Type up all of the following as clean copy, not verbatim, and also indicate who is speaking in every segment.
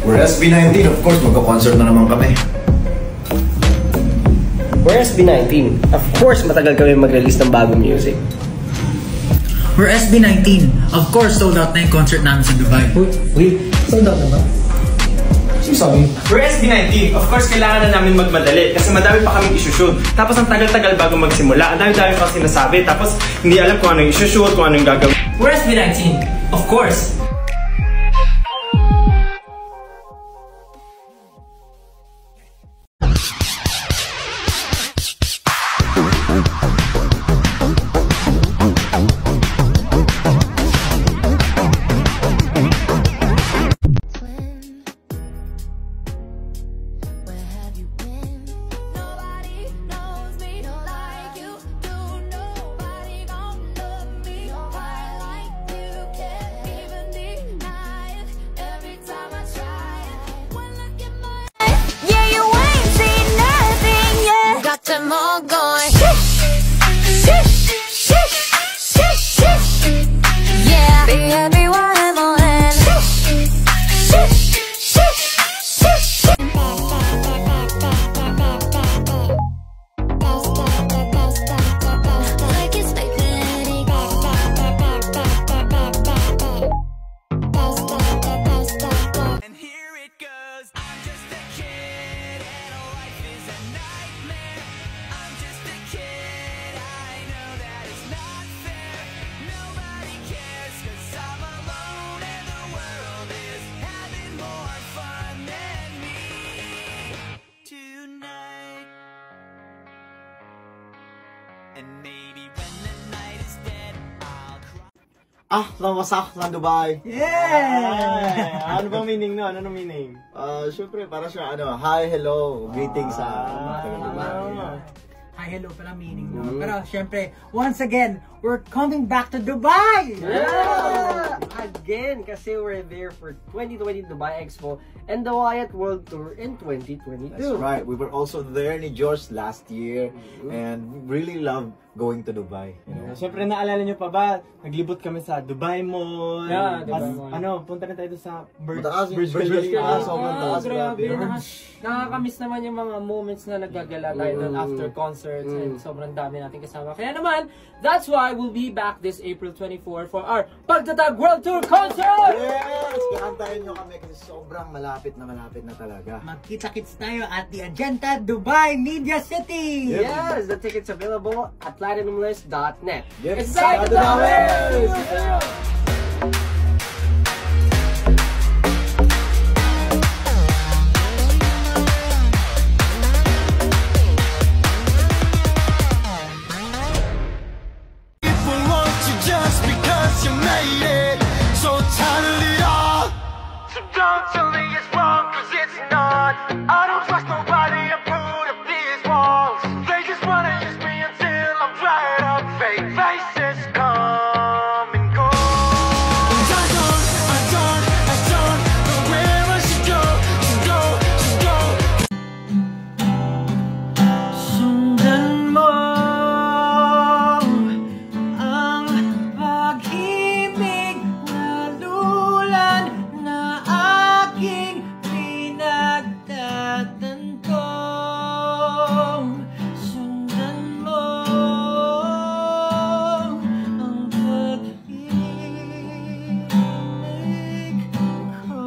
Speaker 1: We're SB19, of course, magko-concert na naman kami.
Speaker 2: We're SB19. Of course, matagal kami mag-release ng bagong music.
Speaker 3: We're SB19. Of course, sold out na yung concert namin sa Dubai.
Speaker 2: Wait, sold out na ba?
Speaker 1: Sabi?
Speaker 4: We're SB19. Of course, kailangan na namin magmadali kasi madami pa kaming isushoot. Tapos ang tagal-tagal bago magsimula. Ang dami-dami pa sinasabi. Tapos hindi alam kung ano yung isushoot, kung ano yung gagawin.
Speaker 3: We're SB19. Of course.
Speaker 1: Namasak ng Dubai.
Speaker 4: Yeah! Ano bang meaning no? Ano nung meaning?
Speaker 1: Syempre, para siya, hi, hello, greetings sa Dubai.
Speaker 3: Hi, hello pala meaning no. Pero syempre, once again, we're coming back to Dubai!
Speaker 2: Yeah! Again, kasi we're there for 2020 Dubai Expo and the Wyatt World Tour in 2022.
Speaker 1: That's right. We were also there ni George last year and really love going to Dubai. You know?
Speaker 4: Siyempre, naalala nyo pa ba? Naglibot kami sa Dubai Mall.
Speaker 2: Yeah, Dubai Mall.
Speaker 4: Punta na tayo sa Burj
Speaker 2: Khalifa.
Speaker 4: Sobrang taas.
Speaker 2: Grabe. Nakakamiss naman yung mga moments na naggagala tayo doon after concerts and sobrang dami natin kasama. Kaya naman, that's why we'll be back this April 24 for our Pagtatag World Tour Concert!
Speaker 1: Yes! Kakantahin nyo kami kasi sobrang malapit na talaga.
Speaker 3: Magkita-kits tayo at the Agenda Dubai Media City!
Speaker 2: Yes! The tickets available at platinumlist.net.
Speaker 1: Yes.
Speaker 2: It's time to Dubai!
Speaker 5: Don't tell me it's wrong, cause it's not. I don't trust nobody, I put up these walls. They just wanna use me until I'm dried up. Fake faces come and go. And I don't know where I should go.
Speaker 3: Sundan mo ang pag-ibig na lulan na aking pinagtatanto. Sundan mo ang pag-ibig ko.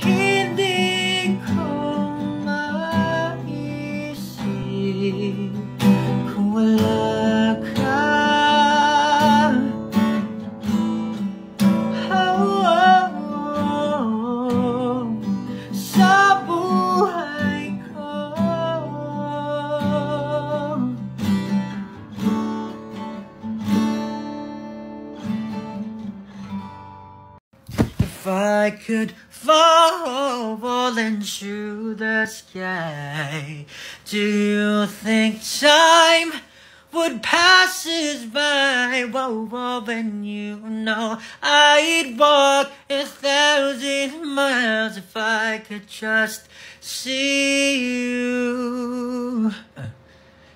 Speaker 3: Hindi ko maisip kung wala ka. Sa buhay ko. If I could fall into the sky, do you think time
Speaker 6: would pass us by. Whoa, whoa, and you know I'd walk 1,000 miles if I could just see you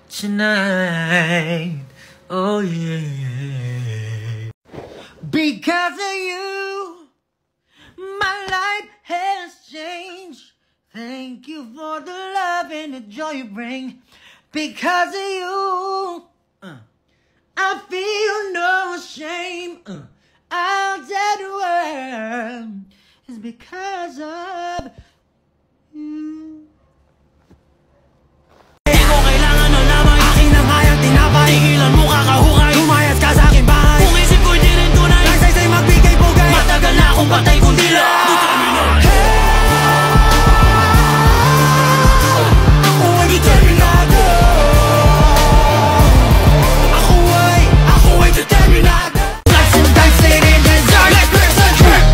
Speaker 6: tonight. Oh yeah. Because of you, my life has changed. Thank you for the love and the joy you bring. Because of you, I feel no shame. I'll tell the world it's because of you. Di ko kailangan nun lamang akin ang hayang tinapay. Tigilan mo kakahukay, lumayas ka sa aking bahay. Kung isip ko'y di rin tunay, nagsaysay magbigay pugay. Matagal na akong patay kundi lang ako ay determinado. Ako ay determinado. Life sometimes they didn't deserve. Let's press the track.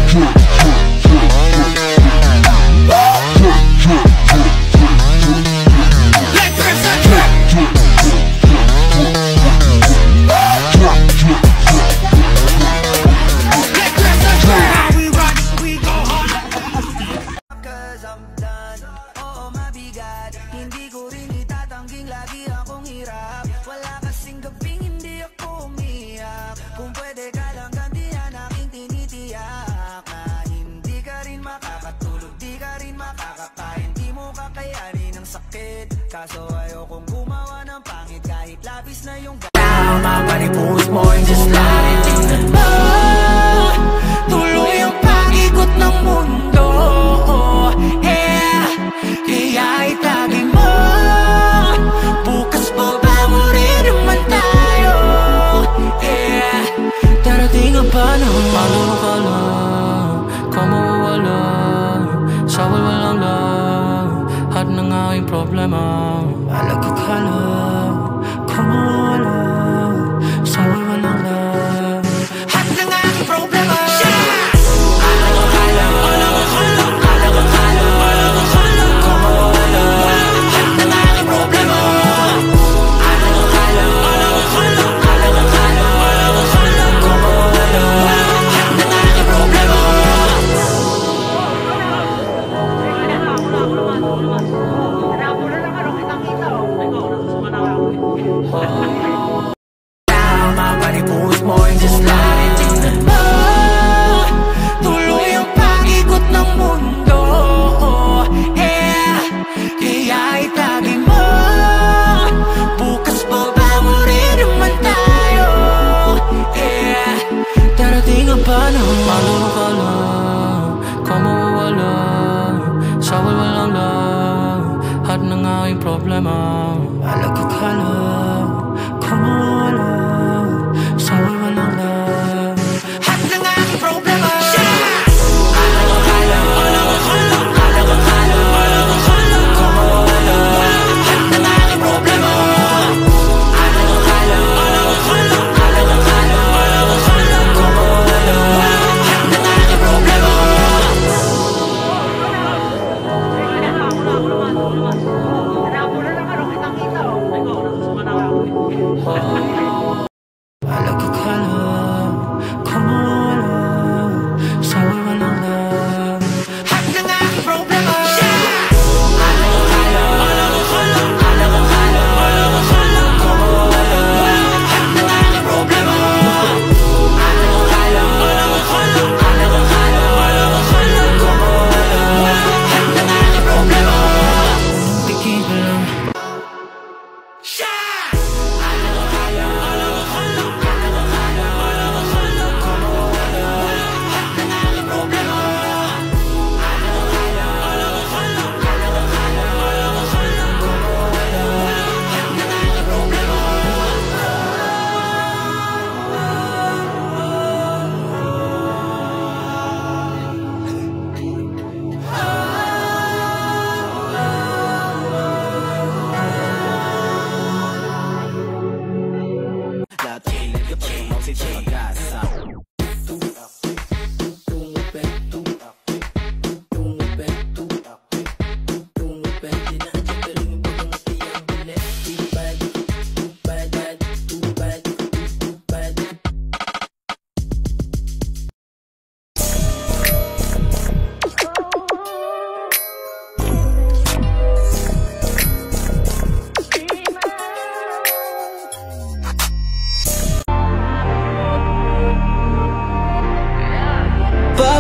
Speaker 6: Let's press the track. Let's press the track. How we rock, we go hard. Cause I'm done. Oo, mabigat. Hindi ko rin itatangging lagi akong hirap. Wala kasing gabing hindi ako umiyak. Kung pwede ka lang gantihan aking tinitiyak. Na hindi ka rin makakatulog, di ka rin makakakain. Di mo kakayanin ang sakit. Kaso ayokong gumawa ng pangit kahit labis na yung my body pulls more and just like tuloy ang pag-ikot ng mundo. Yeah, kaya itagin mo. Bukas pa ba mo rin naman tayo? Yeah, darating ang panahon. Paano ka lang, kung mawawala sa walang love. At ng aking problema, alaga ka lang, kung mawawala sa walang love. At ng aking problema, alaga ka lang, alaga ka lang, alaga ka lang, alaga ka lang, kung mawawala. At ng aking problema, alaga ka lang, alaga ka lang, alaga ka lang, alaga ka lang, kung mawawala. At ng aking problema. Now my body pulls more and just like tuloy ang pag-ikot ng mundo. Yeah, kaya itagin mo. Bukas pa ba mo rin naman tayo? Yeah, darating ang panahon. Paano ka lang, kung mawawala sa walang love. At ng aking problema, alaga ka lang, kung mawawala sa walang love. At ng aking problema, alaga ka lang, alaga ka lang, alaga ka lang, alaga ka lang, kung mawawala. At ng aking problema, alaga ka lang, alaga ka lang, alaga ka lang, alaga ka lang, kung mawawala.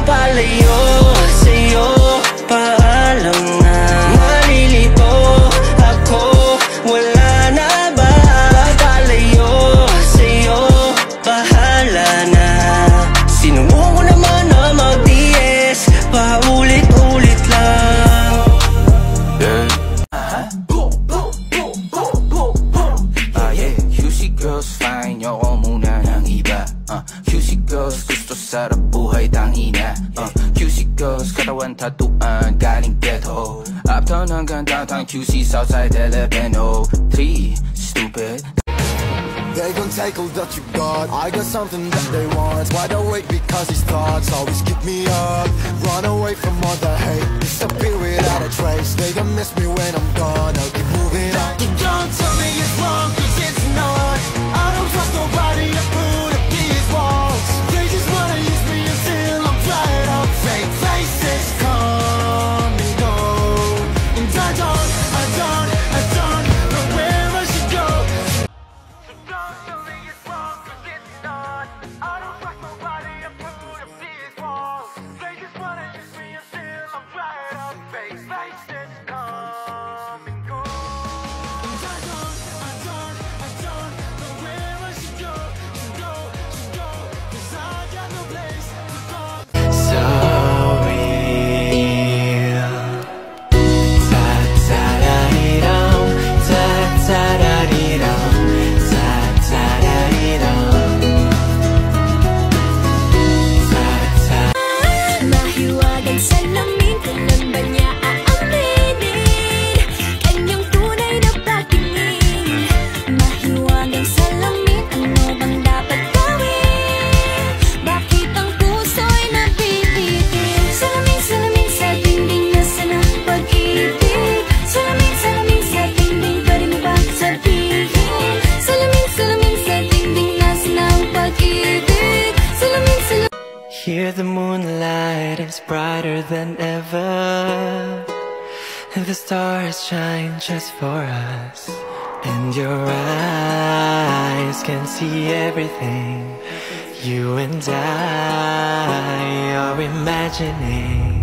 Speaker 6: papalayo sa'yo, paalam na. Nalilito ako, wala na ba? Papalayo sa'yo, bahala na. Sinubukan ko naman na mag-DS, paulit-ulit lang. Yeah, QC girls fine, yoko muna ng iba. QC girls gusto sarap buhay tangina. QC girls katawan tatuan galing ghetto. Uptown hanggang downtown, QC Southside Eleveno 3, stupid.
Speaker 7: They gon' take all that you got. I got something that they want. Wide awake because these thoughts always keep me up. Run away from all the hate, disappear without a trace. They gon' miss me when I'm gone, I'll keep moving on. You don't tell me it's wrong, cause it's not. I don't trust nobody, I put up these walls. They just wanna use me until I'm dried up. Fake faces come and go, and I don't know where I should go.
Speaker 5: Don't tell me it's wrong, cause it's not. I don't trust nobody, I put up these walls. They just wanna use me until I'm dried up. Fake faces come and go.
Speaker 7: And I don't know where I should go, cause I got no place to go.
Speaker 6: So real. Ta-ta-da-dee-dum, ta-ta-da-dee-dum, ta-ta-da-dee-dum, ta-ta.
Speaker 8: Mahiwagang salamin, kailan ba niya aaminin kanyang tunay na patingin? Mahiwagang salamin, ano bang dapat gawin? Bakit ang puso'y nabibitin? Salamin, salamin sa dingding, nasa na pag-ibig? Salamin, salamin sa dingding, pwede mo ba sabihin? Salamin, salamin sa dingding, nasa na ang pag-ibig? Salamin, salamin.
Speaker 6: Here the moonlight is brighter than ever, and the stars shine just for us. And your eyes can see everything you and I are imagining.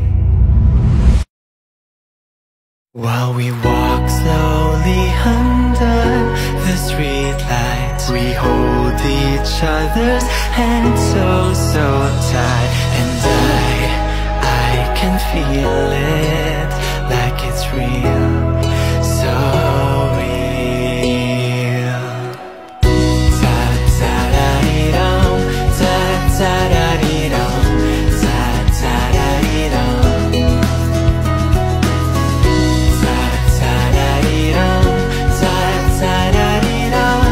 Speaker 6: While we walk slowly under the streetlights, we hold each other's hands so tight. And I can feel it like it's real, so real. Ta-ta-da-dee-dum, ta-ta-da-dee-dum, ta-ta-da-dee-dum, ta-ta-da-dee-dum, ta-ta-da-dee-dum.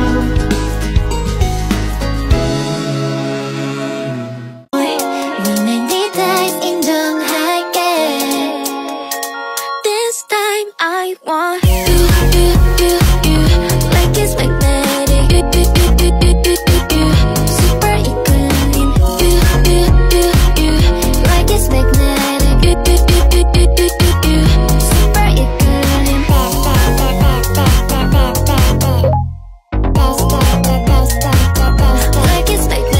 Speaker 8: We many days in Shanghai. This time I want you, like it's magnetic. Super equaling. You, like it's magnetic. Super equaling. Like it's magnetic.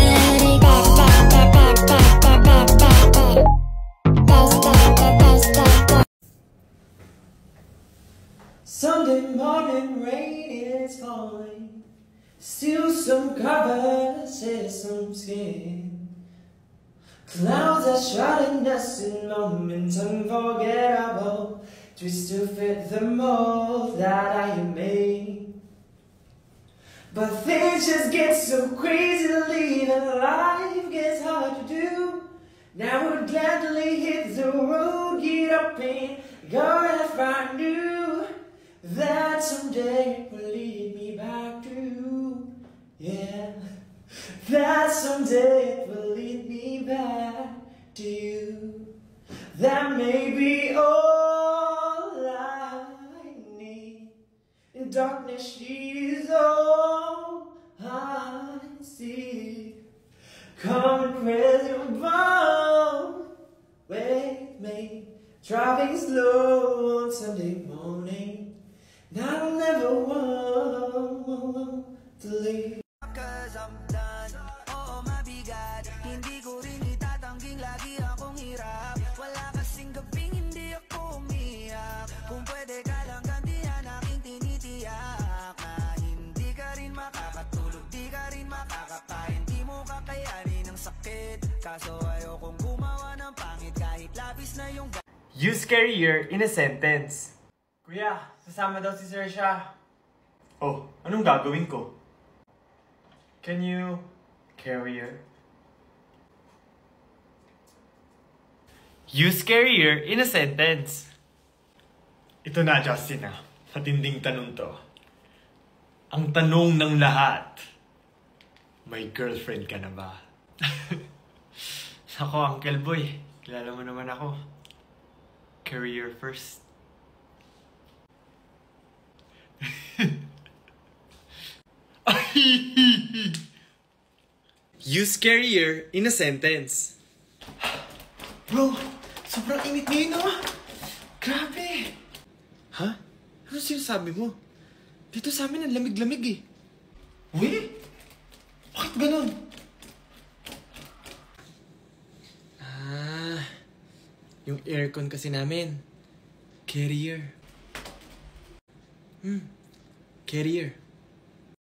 Speaker 2: Sunday morning rain is falling, still some covers and some skin. Clouds are shrouding us in moments unforgettable, twist to fit the mold that I have made. But things just get so crazy lately, and life gets hard to do. Now we'll gladly hit the road, get up and go if I knew that someday it will lead me back to, yeah, that someday it will lead me back to you. That may be all I need. In darkness she is all I see. Come and press your bone with me, driving slow on Sunday morning. And I'll never want to leave.
Speaker 6: Cause I'm done, oo mabigat, hindi ko rin itatangging lagi akong Kaso ayokong gumawa ng pangit kahit labis na yung
Speaker 4: Use carrier in a sentence. Kuya, sasama daw si Sir siya. Oh, anong gagawin ko? Can you carrier? Use carrier in a sentence. Ito na, Justin ah. Matinding tanong to. Ang tanong ng lahat. May girlfriend ka na ba? Ako, Uncle Boy. Kilala mo naman ako. Career first. Use career in a sentence. Bro, sobrang init ngayon ah. Grabe. Ha? Ano sinasabi mo? Dito sa amin ang lamig-lamig eh. Uy? Bakit ganun? Yung aircon kasi namin. Carrier. Carrier.